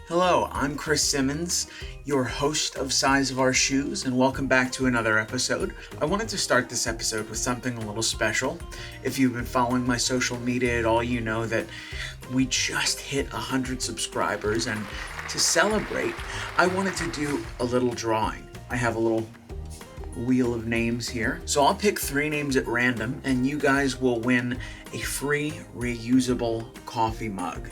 Hello, I'm Chris Simmons, your host of Size of Our Shoes, and welcome back to another episode. I wanted to start this episode with something a little special. If you've been following my social media at all, you know that we just hit 100 subscribers, and to celebrate, I wanted to do a little drawing. I have a little wheel of names here. So I'll pick 3 names at random, and you guys will win a free reusable coffee mug.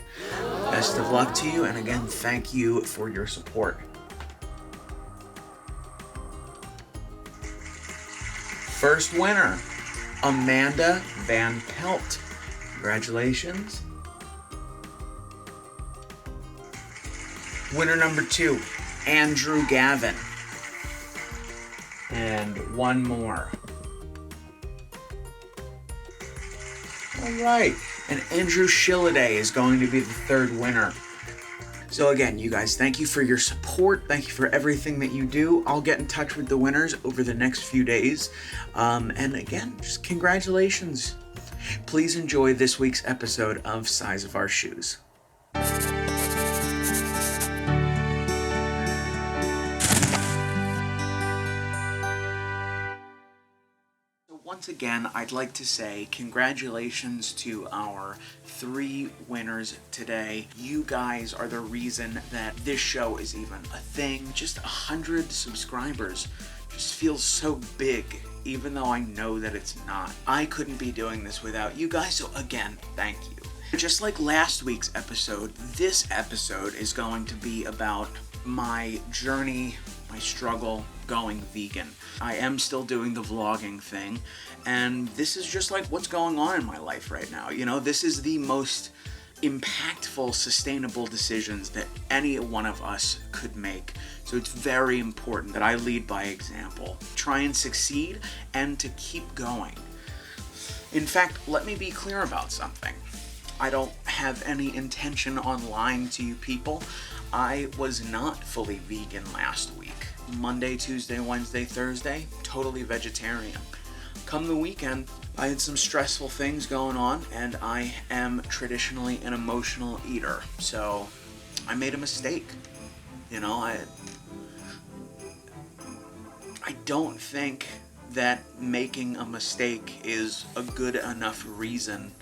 Best of luck to you, and again, thank you for your support. First winner, Amanda Van Pelt. Congratulations. Winner number 2, Andrew Gavin. And one more. All right, and Andrew Shilliday is going to be the 3rd winner. So again, you guys, thank you for your support. Thank you for everything that you do. I'll get in touch with the winners over the next few days. And again, just congratulations. Please enjoy this week's episode of Size of Our Shoes. Once again, I'd like to say congratulations to our 3 winners today. You guys are the reason that this show is even a thing. Just 100 subscribers just feels so big, even though I know that it's not. I couldn't be doing this without you guys, so again, thank you. Just like last week's episode, this episode is going to be about my journey, my struggle going vegan. I am still doing the vlogging thing, and this is just like what's going on in my life right now. You know, this is the most impactful, sustainable decisions that any one of us could make. So it's very important that I lead by example, try and succeed, and to keep going. In fact, let me be clear about something. I don't have any intention on lying to you people. I was not fully vegan last week. Monday, Tuesday, Wednesday, Thursday, totally vegetarian. Come the weekend, I had some stressful things going on, and I am traditionally an emotional eater. So I made a mistake. You know, I don't think that making a mistake is a good enough reason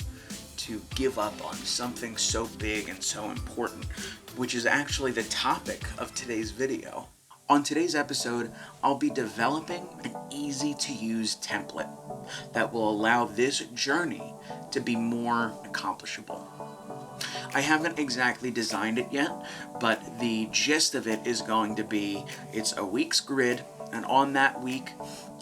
to give up on something so big and so important, which is actually the topic of today's video. On today's episode, I'll be developing an easy-to-use template that will allow this journey to be more accomplishable. I haven't exactly designed it yet, but the gist of it is going to be, it's a week's grid, and on that week,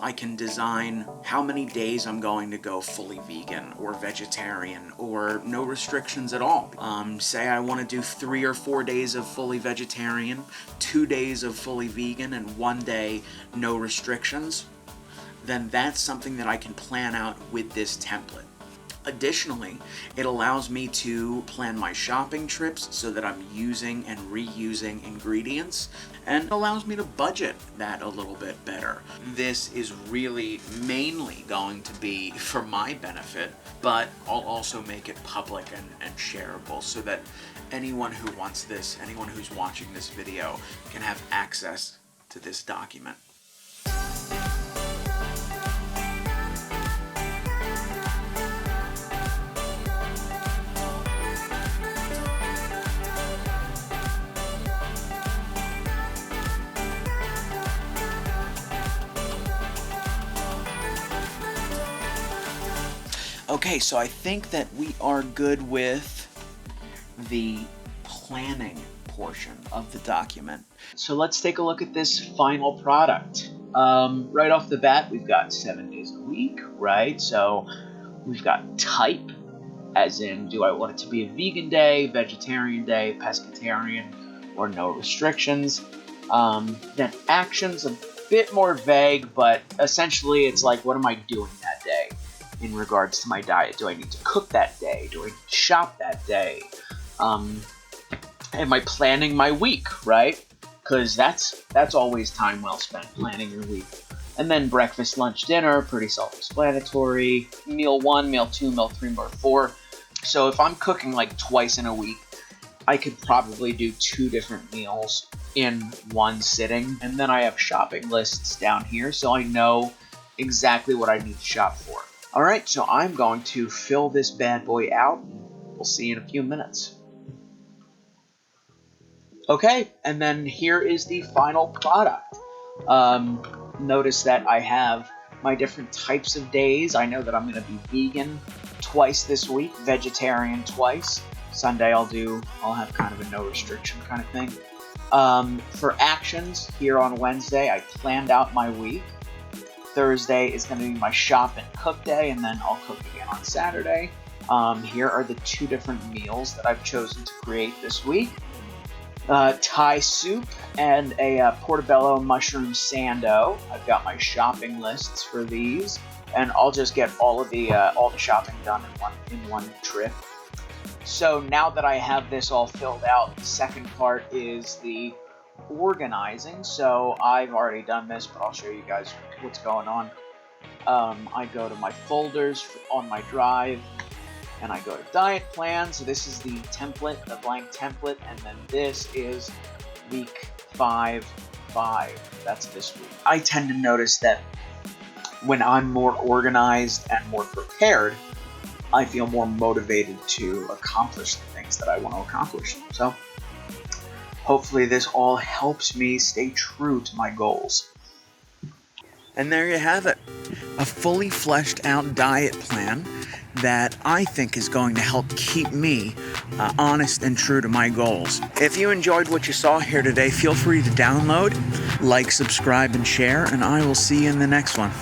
I can design how many days I'm going to go fully vegan or vegetarian or no restrictions at all. Say I want to do 3 or 4 days of fully vegetarian, 2 days of fully vegan, and 1 day no restrictions. Then that's something that I can plan out with this template. Additionally, it allows me to plan my shopping trips so that I'm using and reusing ingredients, and allows me to budget that a little bit better. This is really mainly going to be for my benefit, but I'll also make it public and shareable so that anyone who wants this, anyone who's watching this video, can have access to this document. Okay, so I think that we are good with the planning portion of the document. So let's take a look at this final product. Right off the bat, we've got 7 days a week, right? So we've got type, as in, do I want it to be a vegan day, vegetarian day, pescatarian, or no restrictions? Then actions, a bit more vague, but essentially it's like, what am I doing that day in regards to my diet? Do I need to cook that day? Do I need to shop that day? Am I planning my week, right? Because that's always time well spent, planning your week. And then breakfast, lunch, dinner, pretty self-explanatory. Meal 1, meal 2, meal 3, meal 4. So if I'm cooking like twice in a week, I could probably do 2 different meals in one sitting. And then I have shopping lists down here, so I know exactly what I need to shop for. All right, so I'm going to fill this bad boy out. We'll see you in a few minutes. Okay, and then here is the final product. Notice that I have my different types of days. I know that I'm going to be vegan twice this week, vegetarian twice. Sunday I'll have kind of a no restriction kind of thing. For actions, here on Wednesday, I planned out my week. Thursday is going to be my shop and cook day, and then I'll cook again on Saturday. Here are the 2 different meals that I've chosen to create this week. Thai soup and a portobello mushroom sando. I've got my shopping lists for these, and I'll just get all the shopping done in one trip. So now that I have this all filled out, the second part is the organizing. So I've already done this, but I'll show you guys what's going on. I go to my folders on my drive, and I go to diet plan. So this is the template, the blank template, and then this is week 5. That's this week. I tend to notice that when I'm more organized and more prepared, I feel more motivated to accomplish the things that I want to accomplish. So hopefully this all helps me stay true to my goals. And there you have it. A fully fleshed out diet plan that I think is going to help keep me honest and true to my goals. If you enjoyed what you saw here today, feel free to download, like, subscribe, and share, and I will see you in the next one.